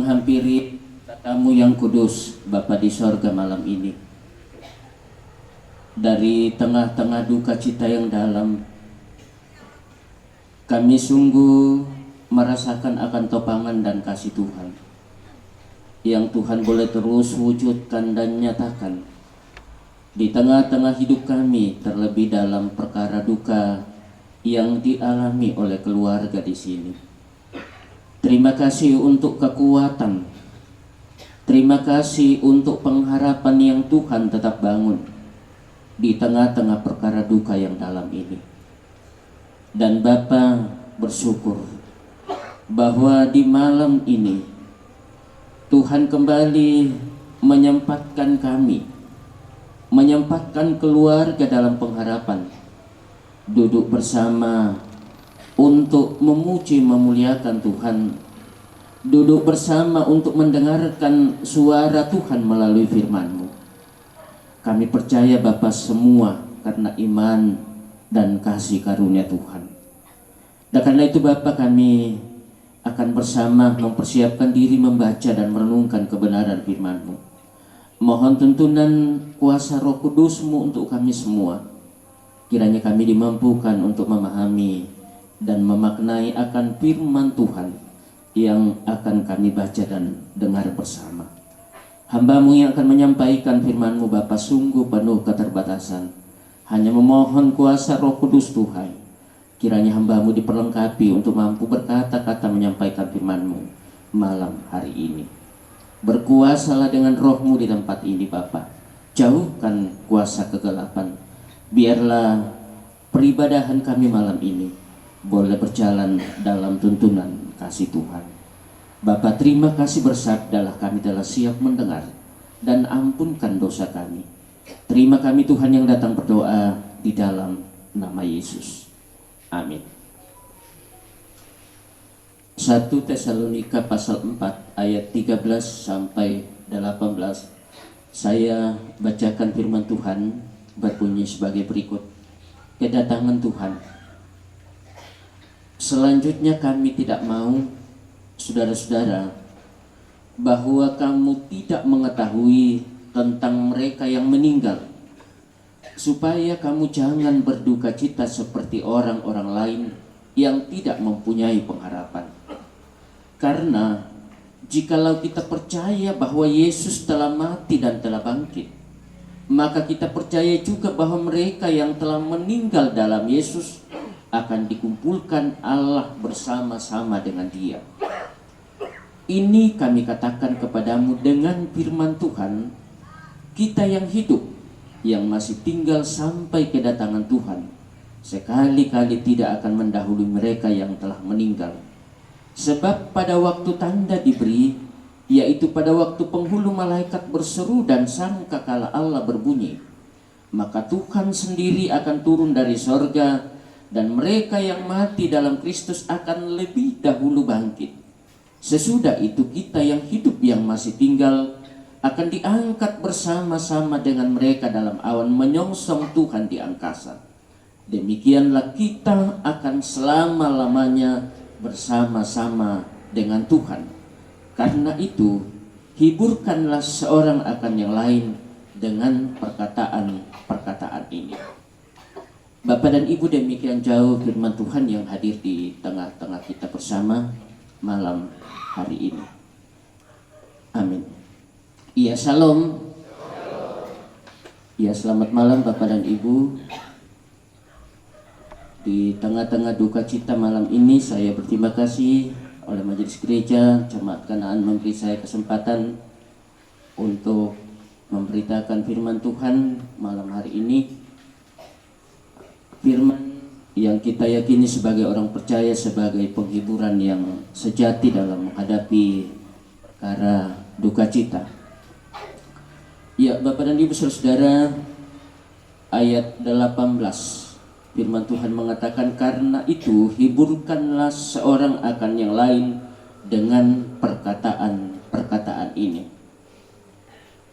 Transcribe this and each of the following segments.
menghampiri tatamu yang kudus, Bapa di sorga malam ini. Dari tengah-tengah duka cita yang dalam, kami sungguh merasakan akan topangan dan kasih Tuhan yang Tuhan boleh terus wujudkan dan nyatakan di tengah-tengah hidup kami, terlebih dalam perkara duka yang dialami oleh keluarga di sini. Terima kasih untuk kekuatan, terima kasih untuk pengharapan yang Tuhan tetap bangun di tengah-tengah perkara duka yang dalam ini. Dan Bapa bersyukur bahwa di malam ini Tuhan kembali menyempatkan kami, menyempatkan keluarga dalam pengharapan, duduk bersama untuk memuji memuliakan Tuhan, duduk bersama untuk mendengarkan suara Tuhan melalui firman-Mu. Kami percaya Bapa semua karena iman dan kasih karunia Tuhan. Dan karena itu Bapa, kami akan bersama mempersiapkan diri membaca dan merenungkan kebenaran firman-Mu. Mohon tuntunan kuasa Roh Kudus-Mu untuk kami semua. Kiranya kami dimampukan untuk memahami dan memaknai akan firman Tuhan yang akan kami baca dan dengar bersama. Hamba-Mu yang akan menyampaikan firman-Mu Bapa sungguh penuh keterbatasan. Hanya memohon kuasa Roh Kudus Tuhan. Kiranya hamba-Mu diperlengkapi untuk mampu berkata-kata menyampaikan firman-Mu malam hari ini. Berkuasalah dengan Roh-Mu di tempat ini Bapa. Jauhkan kuasa kegelapan. Biarlah peribadahan kami malam ini boleh berjalan dalam tuntunan kasih Tuhan. Bapa, terima kasih bersabdalah kami telah siap mendengar dan ampunkan dosa kami. Terima kami Tuhan yang datang berdoa di dalam nama Yesus. Amin. 1 Tesalonika pasal 4 ayat 13 sampai 18. Saya bacakan firman Tuhan berbunyi sebagai berikut. Kedatangan Tuhan. Selanjutnya kami tidak mau, saudara-saudara, bahwa kamu tidak mengetahui tentang mereka yang meninggal, supaya kamu jangan berduka cita seperti orang-orang lain yang tidak mempunyai pengharapan. Karena jikalau kita percaya bahwa Yesus telah mati dan telah bangkit, maka kita percaya juga bahwa mereka yang telah meninggal dalam Yesus akan dikumpulkan Allah bersama-sama dengan Dia. Ini kami katakan kepadamu dengan firman Tuhan, kita yang hidup, yang masih tinggal sampai kedatangan Tuhan, sekali-kali tidak akan mendahului mereka yang telah meninggal. Sebab pada waktu tanda diberi, yaitu pada waktu penghulu malaikat berseru dan sangkakala Allah berbunyi, maka Tuhan sendiri akan turun dari sorga, dan mereka yang mati dalam Kristus akan lebih dahulu bangkit. Sesudah itu kita yang hidup yang masih tinggal akan diangkat bersama-sama dengan mereka dalam awan menyongsong Tuhan di angkasa. Demikianlah kita akan selama-lamanya bersama-sama dengan Tuhan. Karena itu, hiburkanlah seorang akan yang lain dengan perkataan-perkataan ini. Bapak dan Ibu, demikian jauh firman Tuhan yang hadir di tengah-tengah kita bersama malam hari ini. Amin. Iya, shalom. Iya, selamat malam Bapak dan Ibu. Di tengah-tengah duka cita malam ini, saya berterima kasih oleh Majelis Gereja Jemaat Kanaan memberi saya kesempatan untuk memberitakan firman Tuhan malam hari ini. Firman yang kita yakini sebagai orang percaya sebagai penghiburan yang sejati dalam menghadapi perkara duka cita. Ya, Bapak dan Ibu saudara, ayat 18 firman Tuhan mengatakan, karena itu hiburkanlah seorang akan yang lain dengan perkataan-perkataan ini.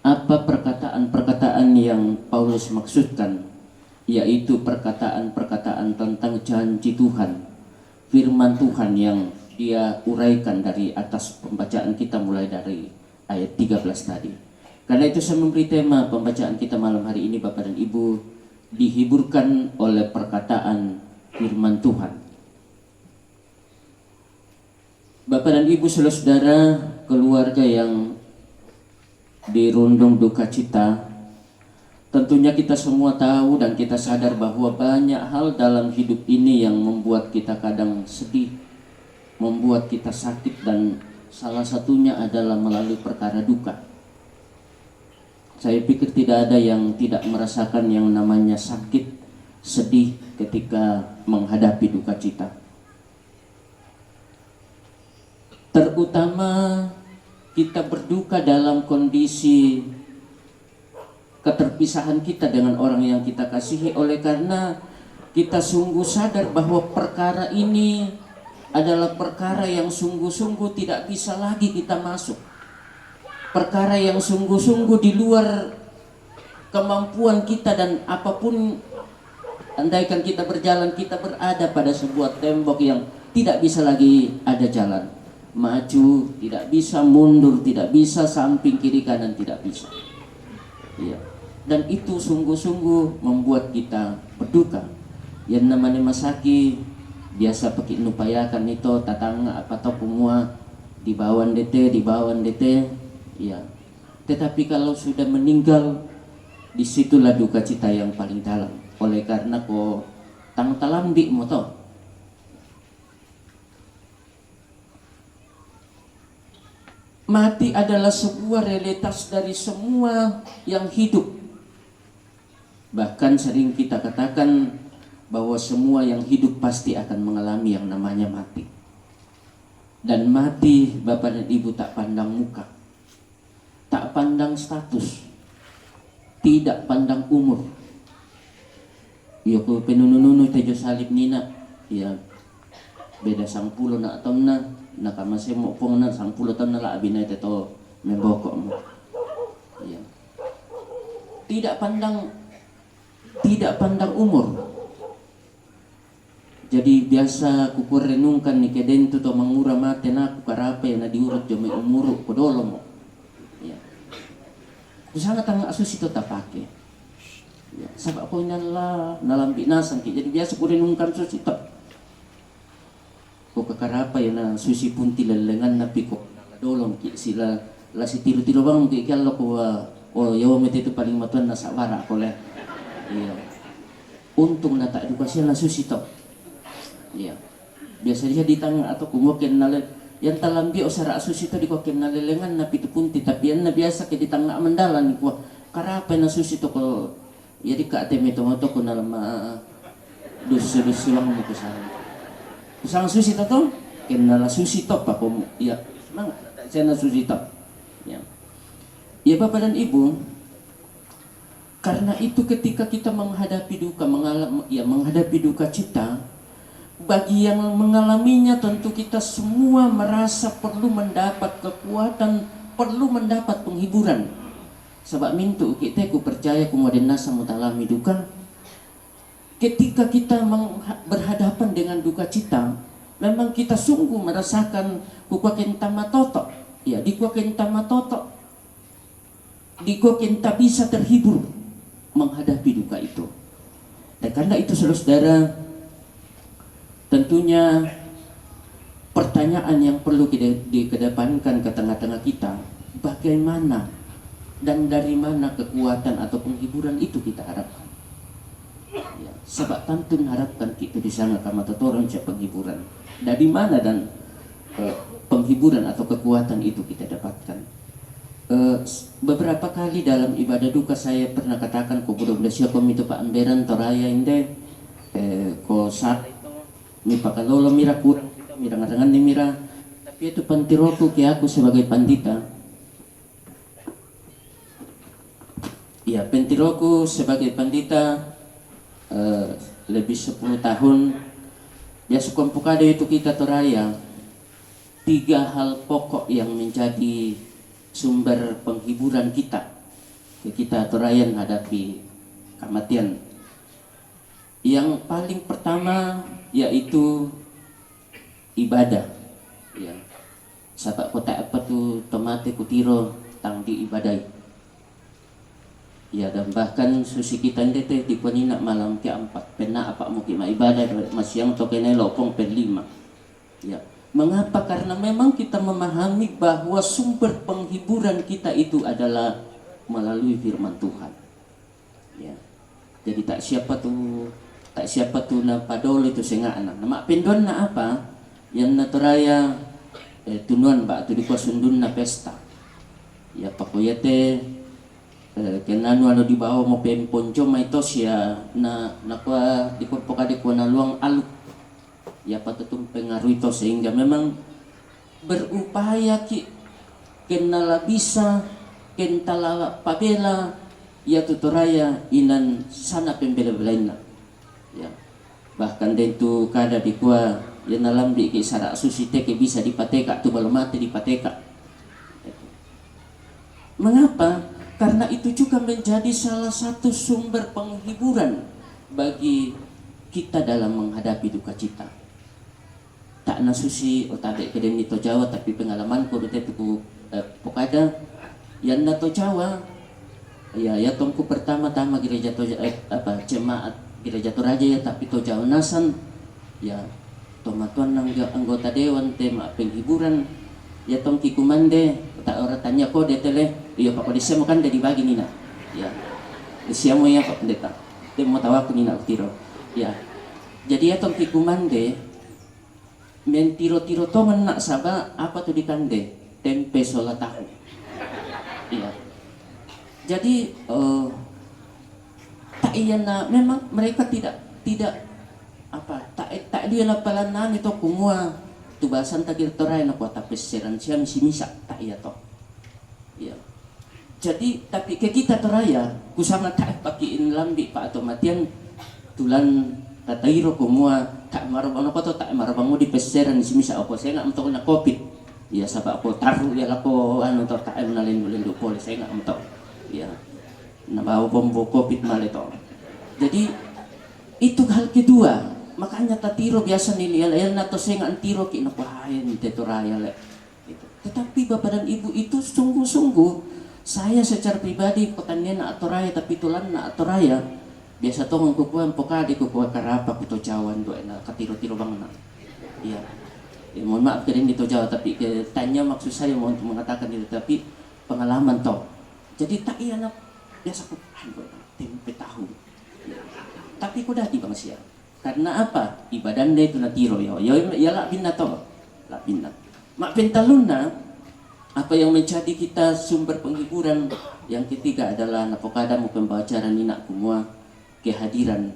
Apa perkataan-perkataan yang Paulus maksudkan? Yaitu perkataan-perkataan tentang janji Tuhan, firman Tuhan yang dia uraikan dari atas pembacaan kita mulai dari ayat 13 tadi. Karena itu saya memberi tema pembacaan kita malam hari ini Bapak dan Ibu, dihiburkan oleh perkataan firman Tuhan. Bapak dan Ibu, saudara-saudara, keluarga yang dirundung duka cita, tentunya kita semua tahu dan kita sadar bahwa banyak hal dalam hidup ini yang membuat kita kadang sedih, membuat kita sakit, dan salah satunya adalah melalui perkara duka. Saya pikir tidak ada yang tidak merasakan yang namanya sakit, sedih ketika menghadapi duka cita. Terutama kita berduka dalam kondisi keterpisahan kita dengan orang yang kita kasihi, oleh karena kita sungguh sadar bahwa perkara ini adalah perkara yang sungguh-sungguh tidak bisa lagi kita masuk. Perkara yang sungguh-sungguh di luar kemampuan kita, dan apapun, andaikan kita berjalan, kita berada pada sebuah tembok yang tidak bisa lagi ada jalan. Maju tidak bisa, mundur tidak bisa, samping kiri kanan tidak bisa. Iya. Dan itu sungguh-sungguh membuat kita berduka. Yang namanya masaki biasa pakai nupayakan itu tatanga apa tau semua di bawah DT. Iya. Tetapi kalau sudah meninggal, disitulah duka cita yang paling dalam. Oleh karena ko tang talambi mo to. Mati adalah sebuah realitas dari semua yang hidup. Bahkan sering kita katakan bahwa semua yang hidup pasti akan mengalami yang namanya mati. Dan mati, Bapak dan Ibu, tak pandang muka, tak pandang status, tidak pandang umur. Iyo ko penunununu tejo salib nina, ya beda 10 na atom na nakamase mo pong na 10 tahun na laabi na ito membokok mo. Ya. Tidak pandang umur. Jadi biasa kuku renungkan ni kedento to mangura mate na kukarape na diurut jo may umuro kodolo mo. Ya. Kusanga tanga asus ito tapake. Ya. Sabak ko nala nalambi nasan ki. Jadi biasa ku renungkan sus ito. Ko kakarapa ya na susi punti lalengan na piko dolong ki sila la si tiro-tiro bang ki kallo ko o yawa mete itu paling matuan na sawara ko le. Iya. Untung na tak edukasi na susi to. Iya. Biasa dia di tanga atau kumoken na yang talambi o sara susi to di ko ken na lelengan na pitu punti, tapi yan na biasa ke di tanga mandalan ko karapa na susi to ko ya di ka ateme to ko na lama dus-dus lang mo ko sa isang susi to kenala susi to pa ko ya mga saya na susi to ya. Ya Bapak dan Ibu, karena itu ketika kita menghadapi duka, menghadapi duka cita, bagi yang mengalaminya tentu kita semua merasa perlu mendapat kekuatan, perlu mendapat penghiburan. Sebab mintu kita ku percaya kemudian nasa mutalami duka. Ketika kita berhadapan dengan duka cita, memang kita sungguh merasakan kukaken tamatoto. Ya, di kukaken tamatoto. Di kukaken tak bisa terhibur menghadapi duka itu. Dan karena itu saudara-saudara, tentunya pertanyaan yang perlu dikedepankan ke tengah-tengah kita, bagaimana dan dari mana kekuatan atau penghiburan itu kita harapkan. Ya, sebab tentu harapkan kita di sana kama totoron siya penghiburan. Dari mana dan penghiburan atau kekuatan itu kita dapatkan. Beberapa kali dalam ibadah duka saya pernah katakan ko budak siya komito pa amberan toraya inde ko sa mi pakalolo mira kurang kita mira ngarangan ni mira, tapi itu pantiroku kaya aku sebagai pandita. Ya, pentiroku sebagai pandita lebih 10 tahun. Biasa kompukada itu kita toraya 3 hal pokok yang menjadi sumber penghiburan kita toraya menghadapi kematian. Yang paling pertama yaitu ibadah. Ya, sabak ko tak apa tu tomate kutiro tang di ibadai. Ya, dan bahkan susi kita ndete di penina malam ke-4 pena apa mungkin ibadah masyang to kene lopong pen 5. Ya. Mengapa? Karena memang kita memahami bahwa sumber penghiburan kita itu adalah melalui firman Tuhan. Ya. Jadi tak siapa tu na padol itu senga anak. Nama pendon na apa? Yang naturaya tunuan ba tu di sundun na pesta. Ya pakoyete kenanu ano di bawah mo pemponco may tosya na nakwa di pokade ko na luang aluk. Ya patutung pengaruh itu sehingga memang berupaya kenala bisa kentala pabela ya tutoraya inan sana pembela-belaina. Ya. Bahkan dentu kada di kuah ya nalam di kisara susite ke bisa dipateka tu balu mati dipateka. Mengapa? Karena itu juga menjadi salah satu sumber penghiburan bagi kita dalam menghadapi duka cita. Tak nasusi otabe kedem nito Jawa tapi pengalaman ko bete tuku pokada yang nato Jawa ya tongku pertama-tama gereja to jemaat gereja Toraja ya tapi to Jawa nasan ya tomatuan nang anggota dewan tema penghiburan ya tongki kumande tak ora tanya ko detele iya pak desa mo kan dari bagi nina ya desa mo ya pak pendeta dia mau tahu aku nina tiro ya jadi ya tongki kumande men tiro-tiro to nak saba apa tuh dikande tempe sola tahu iya jadi tak iya na memang mereka tidak apa tak dia na palanan itu kumua tubasan tagir toray na kuat tapi seran siya misa tak iya to iya jadi tapi ke kita toraya kusama tak pakiin lambi pa atau matian tulan tatairo kumua tak marabang apa to tak marabang mo di peseran si misa ako saya nggak mentok na covid iya sabab ako taruh ya lako ano to tak na lindu pole saya nggak mentok iya nabawa bombo covid malito jadi itu hal kedua. Makanya tatiro biasa nilai nato senga antiro kinapahayan tetoraya le. Tetapi Bapak dan Ibu itu sungguh-sungguh saya secara pribadi petanian na atoraya tapi tulan na atoraya biasa to ngkukuan pokade kukuan karapa kuto Jawan do na katiro-tiro bang na. Iya. Ya, mohon maaf kering dito Jawa tapi tanya maksud saya mau untuk mengatakan itu tapi pengalaman to. Jadi tak iya na biasa ku tempe tahu. Tapi kuda di bang siya. Karena apa? Ibadah itu na tiro ya la binna to. La binna. Mak pentaluna apa yang menjadi kita sumber penghiburan yang ketiga adalah napokada mo pembacaran nina kumua kehadiran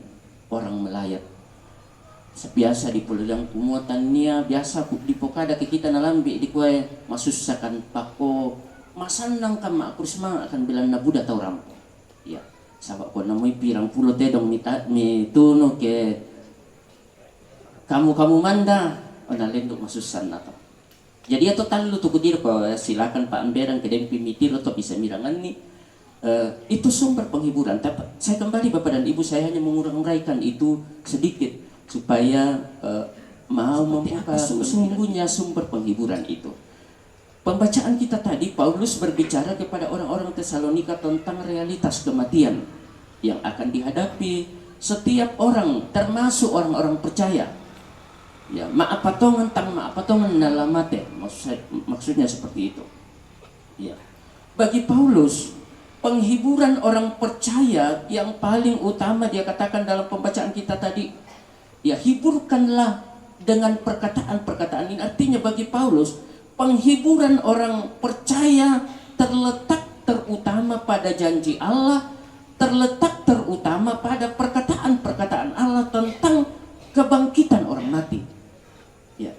orang melayat. Sebiasa di pulang kumua tania biasa di pokada ke kita nalambi di kue masusakan pako masanang kama akurusma akan bilang nabuda tau rampo. Ya. Sabak ko namoy pirang pulo tedong mi tuno ke kamu manda onalenduk masusan nato. Jadi atau talo tu kudir ko silakan Pak Amberang kedem pimitir atau bisa mirangan nih itu sumber penghiburan. Tapi saya kembali Bapak dan Ibu saya hanya menguraikan itu sedikit supaya mau membuka sesungguhnya sumber penghiburan itu. Pembacaan kita tadi Paulus berbicara kepada orang-orang Tesalonika tentang realitas kematian yang akan dihadapi setiap orang termasuk orang-orang percaya. Ya, maapatongan dalam mati maksudnya seperti itu. Ya. Bagi Paulus, penghiburan orang percaya yang paling utama dia katakan dalam pembacaan kita tadi, ya hiburkanlah dengan perkataan-perkataan ini. Artinya bagi Paulus, penghiburan orang percaya terletak terutama pada janji Allah, terletak terutama pada perkataan-perkataan Allah tentang kebangkitan orang mati. Ya.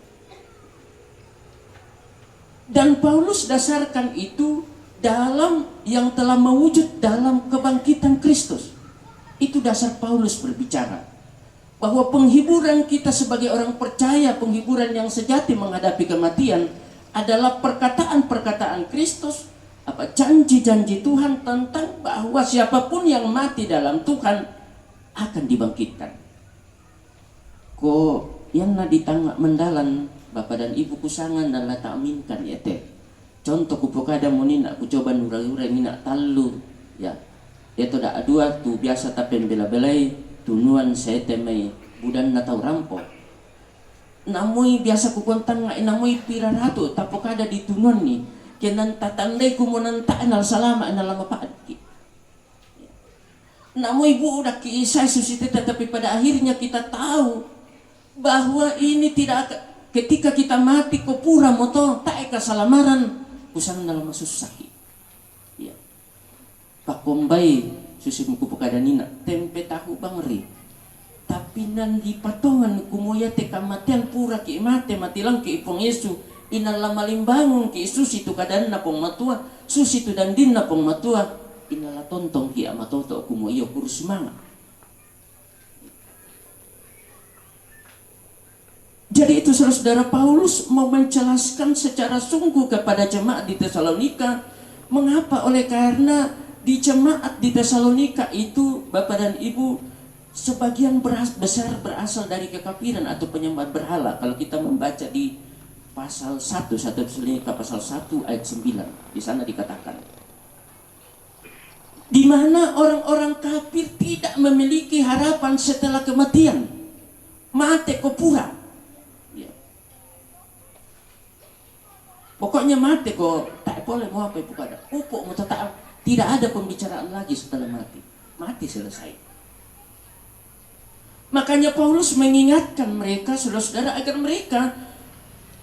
Dan Paulus dasarkan itu dalam yang telah mewujud dalam kebangkitan Kristus. Itu dasar Paulus berbicara bahwa penghiburan kita sebagai orang percaya, penghiburan yang sejati menghadapi kematian adalah perkataan-perkataan Kristus, janji-janji Tuhan tentang bahwa siapapun yang mati dalam Tuhan akan dibangkitkan. Ko yang na ditangga mendalan Bapak dan Ibu kusangan dan tak aminkan ya teh. Contoh kupokada monina ku coba nura-nura mina talu ya. Itu dak dua tu biasa tapi bela-belai tunuan saya temai budan na tau rampo. Namui biasa ku kontang namui piraratu tapokada di tunuan ni. Kenan tatandai ku monanta anal salama anal lama paadki. Namui budak kisah susite tetapi pada akhirnya kita tahu bahwa ini tidak ketika kita mati ko pura moto tak eka salamaran kusang dalam susah. Ya. Pakombai susi muku pekadanina tempe tahu bangri. Tapi nan di patongan kumoya te kamatian pura ki mate matilang ki ipong Yesu inala malimbangun ki susi tu kadan na pong matua susi tu dandin na pong matua inala tontong ki amatoto kumoyo kurus manga. Jadi itu saudara Paulus mau menjelaskan secara sungguh kepada jemaat di Tesalonika. Mengapa? Oleh karena di jemaat di Tesalonika itu Bapak dan Ibu sebagian besar berasal dari kekafiran atau penyembahan berhala. Kalau kita membaca di pasal 1 Tesalonika pasal 1 ayat 9 di sana dikatakan di mana orang-orang kafir tidak memiliki harapan setelah kematian. Mate kopura. Pokoknya mati kok tak boleh mau apa ibu kada. Upuk mau tetap tidak ada pembicaraan lagi setelah mati. Mati selesai. Makanya Paulus mengingatkan mereka saudara-saudara agar mereka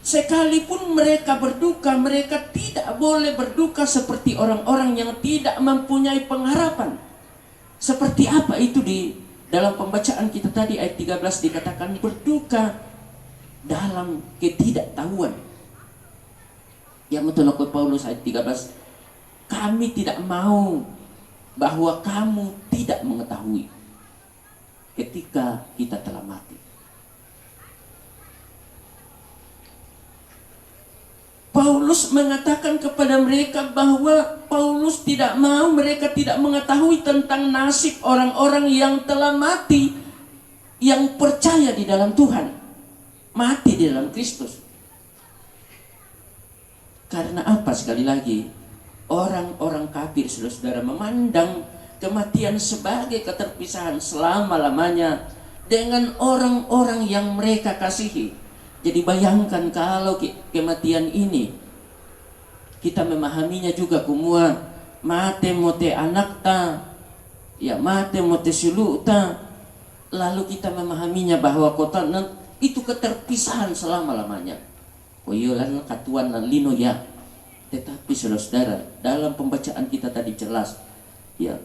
sekalipun mereka berduka, mereka tidak boleh berduka seperti orang-orang yang tidak mempunyai pengharapan. Seperti apa itu di dalam pembacaan kita tadi ayat 13 dikatakan berduka dalam ketidaktahuan. Yang menurut Paulus ayat 13, kami tidak mau bahwa kamu tidak mengetahui ketika kita telah mati. Paulus mengatakan kepada mereka bahwa Paulus tidak mau mereka tidak mengetahui tentang nasib orang-orang yang telah mati, yang percaya di dalam Tuhan, mati di dalam Kristus. Karena apa? Sekali lagi, orang-orang kafir saudara-saudara memandang kematian sebagai keterpisahan selama-lamanya dengan orang-orang yang mereka kasihi. Jadi bayangkan kalau kematian ini kita memahaminya juga kumua mate mote anak ta ya mate mote sulu ta, lalu kita memahaminya bahwa kota itu keterpisahan selama-lamanya. Koyolan katuan lan lino ya. Tetapi saudara-saudara, dalam pembacaan kita tadi jelas ya.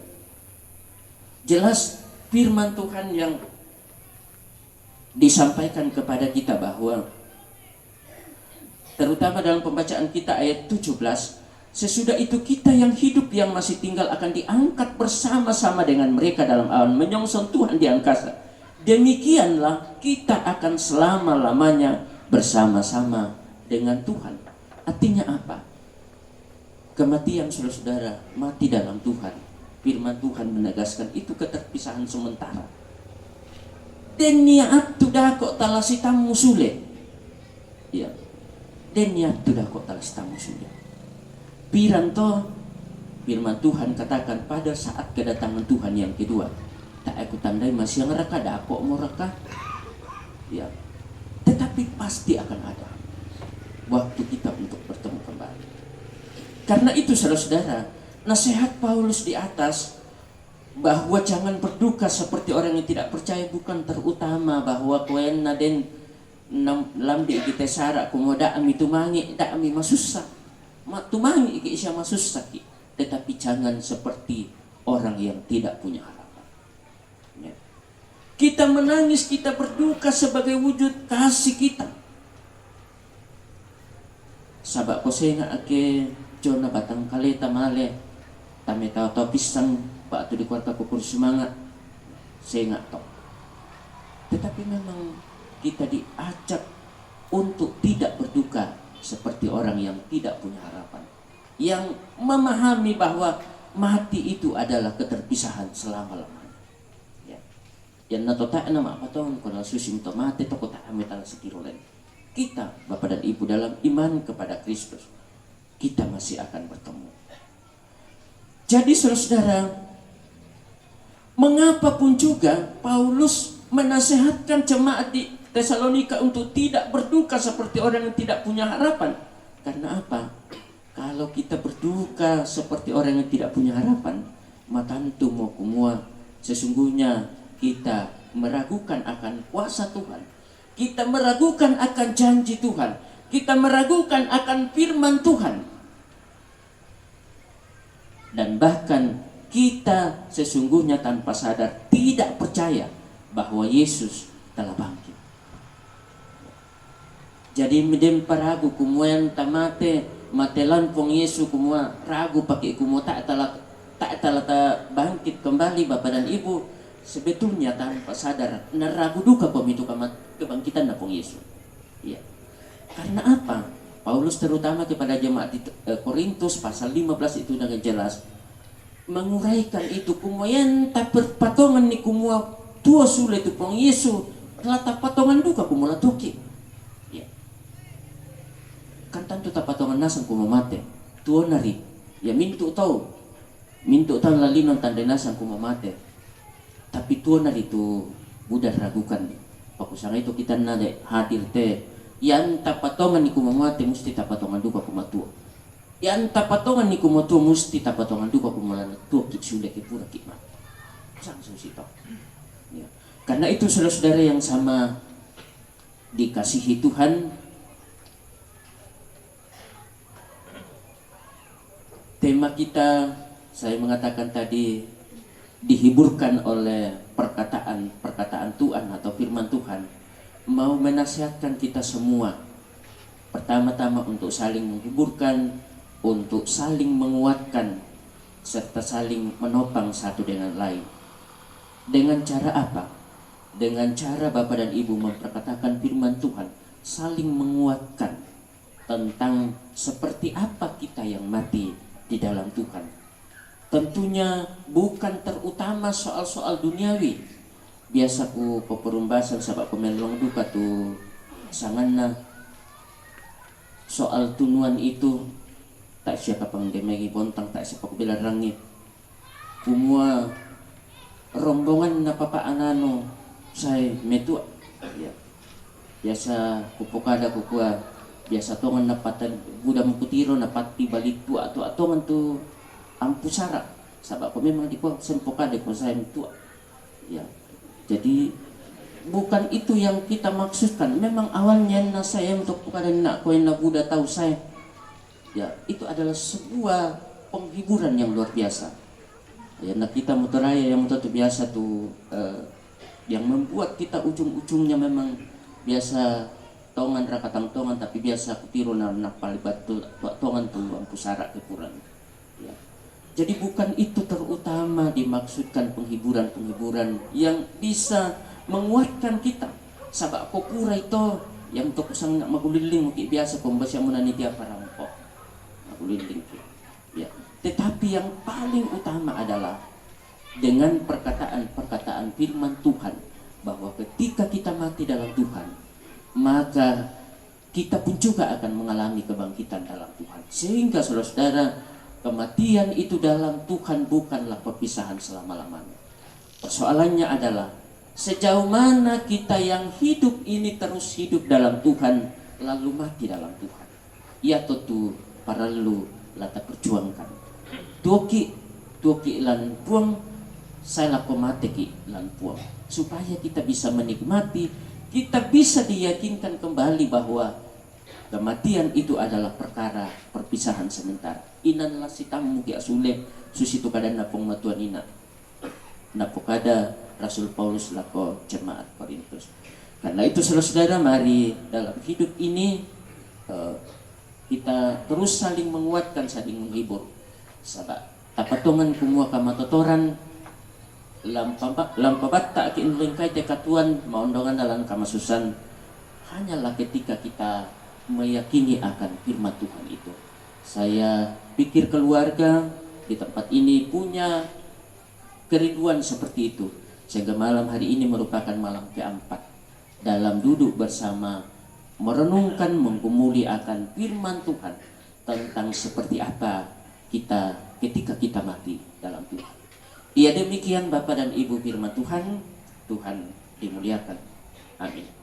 Jelas firman Tuhan yang disampaikan kepada kita bahwa terutama dalam pembacaan kita ayat 17, sesudah itu kita yang hidup yang masih tinggal akan diangkat bersama-sama dengan mereka dalam awan menyongsong Tuhan di angkasa. Demikianlah kita akan selama-lamanya bersama-sama dengan Tuhan. Artinya apa? Kematian saudara-saudara, mati dalam Tuhan. Firman Tuhan menegaskan itu keterpisahan sementara. Deniat tudah kok talasitam musule. Ya. Deniat tudah kok talasitam musule. Piranto firman Tuhan katakan pada saat kedatangan Tuhan yang kedua. Tak aku tandai masih yang reka dah kok mau reka. Ya. Tetapi pasti akan ada waktu kita untuk bertemu kembali. Karena itu saudara-saudara, nasihat Paulus di atas bahwa jangan berduka seperti orang yang tidak percaya bukan terutama bahwa kuen naden lamdi kita sara kumoda ami tumangi da ami masussa tumangi iki isya masussa tetapi jangan seperti orang yang tidak punya harapan. Ya. Kita menangis, kita berduka sebagai wujud kasih kita. Sabak ko senga ake jona batang kaleta male tame tau pisang pak tu di kuarta kukur semangat senga to. Tetapi memang kita diajak untuk tidak berduka seperti orang yang tidak punya harapan, yang memahami bahwa mati itu adalah keterpisahan selama-lamanya. Ya. Yang natota nama apa tuh kalau susim to mati to kota amit ala sekirolen. kita, Bapak dan Ibu, dalam iman kepada Kristus, kita masih akan bertemu. Jadi saudara-saudara, mengapapun juga Paulus menasehatkan jemaat di Tesalonika untuk tidak berduka seperti orang yang tidak punya harapan. Karena apa? Kalau kita berduka seperti orang yang tidak punya harapan, matantu mau kumua, sesungguhnya kita meragukan akan kuasa Tuhan. Kita meragukan akan janji Tuhan. Kita meragukan akan firman Tuhan. Dan bahkan kita sesungguhnya tanpa sadar tidak percaya bahwa Yesus telah bangkit. Jadi medem paragu kumuan tamate matelan pong Yesus kumua ragu pakai kumua tak telah bangkit kembali Bapak dan Ibu, sebetulnya tanpa sadar neragu duka pemitu kebangkitan na pong Yesus. Ya. Karena apa? Paulus terutama kepada jemaat di Korintus pasal 15 itu dengan jelas menguraikan itu kumuan tak perpatongan ni kumua tua sulit itu pong Yesus lata patongan duka kumula toki. Kan tanto tapatongan nasang kumamate tuo nari ya mintu tau lalinon tanda nasang kumamate, tapi tuo nari tu budak ragukan pakusanga itu kita nade hadir te yan tapatongan ni kumamate musti tapatongan duka kumatua, yan tapatongan ni kumatua musti tapatongan duka kumalana tuo kitsule kipura kima sang susito ya. Karena itu saudara-saudara yang sama dikasihi Tuhan, tema kita, saya mengatakan tadi, dihiburkan oleh perkataan Tuhan atau firman Tuhan, mau menasihatkan kita semua. Pertama-tama untuk saling menghiburkan, untuk saling menguatkan, serta saling menopang satu dengan lain. Dengan cara apa? Dengan cara Bapak dan Ibu memperkatakan firman Tuhan, saling menguatkan tentang seperti apa kita yang mati di dalam Tuhan. Tentunya bukan terutama soal-soal duniawi. Biasa ku peperumbasan sabak pemelong duka tu sanganna soal tunuan itu tak siapa pangdemegi bontang tak siapa kubila rangit. Kumua rombongan na papaanano saya metu ya. Biasa kupokada kukua biasa tongan napatan budak mukutiro napati balik tua atau tongan tu ampusara sabab ko memang di ko sempokade ko saya tua ya. Jadi bukan itu yang kita maksudkan. Memang awalnya na saya untuk pokada nak ko na budak tahu saya ya, itu adalah sebuah penghiburan yang luar biasa ya. Nah kita muteraya yang muter biasa tu yang membuat kita ujung-ujungnya memang biasa tongan rakatang tongan, tapi biasa kutiru na palibat tongan tu ampusara kekuran ya. Jadi bukan itu terutama dimaksudkan penghiburan yang bisa menguatkan kita. Sabak kokura itu yang untuk usang nak maguliling mungkin biasa pembasya munanitia parampok maguliling ya. Tetapi yang paling utama adalah dengan perkataan firman Tuhan bahwa ketika kita mati dalam Tuhan, maka kita pun juga akan mengalami kebangkitan dalam Tuhan. Sehingga saudara-saudara, kematian itu dalam Tuhan bukanlah perpisahan selama-lamanya. Persoalannya adalah sejauh mana kita yang hidup ini terus hidup dalam Tuhan lalu mati dalam Tuhan. Ya tentu para lu lata perjuangkan. Tuki lan puang saya laku mati ki lan puang, supaya kita bisa menikmati, kita bisa diyakinkan kembali bahwa kematian itu adalah perkara perpisahan sementara. Inanlah si tamu ki asule susitu kada napong matuan ina. Napokada Rasul Paulus lako jemaat Korintus. Karena itu saudara-saudara, mari dalam hidup ini kita terus saling menguatkan, saling menghibur. Sabak tapatongan kumua kamatotoran lampabat tak kiinlingkai tekatuan maundongan dalam kamasusan hanyalah ketika kita meyakini akan firman Tuhan itu. Saya pikir keluarga di tempat ini punya kerinduan seperti itu, sehingga malam hari ini merupakan malam keempat dalam duduk bersama merenungkan, menggumuli akan firman Tuhan tentang seperti apa kita ketika kita mati dalam Tuhan. Ya demikian Bapak dan Ibu firman Tuhan, Tuhan dimuliakan. Amin.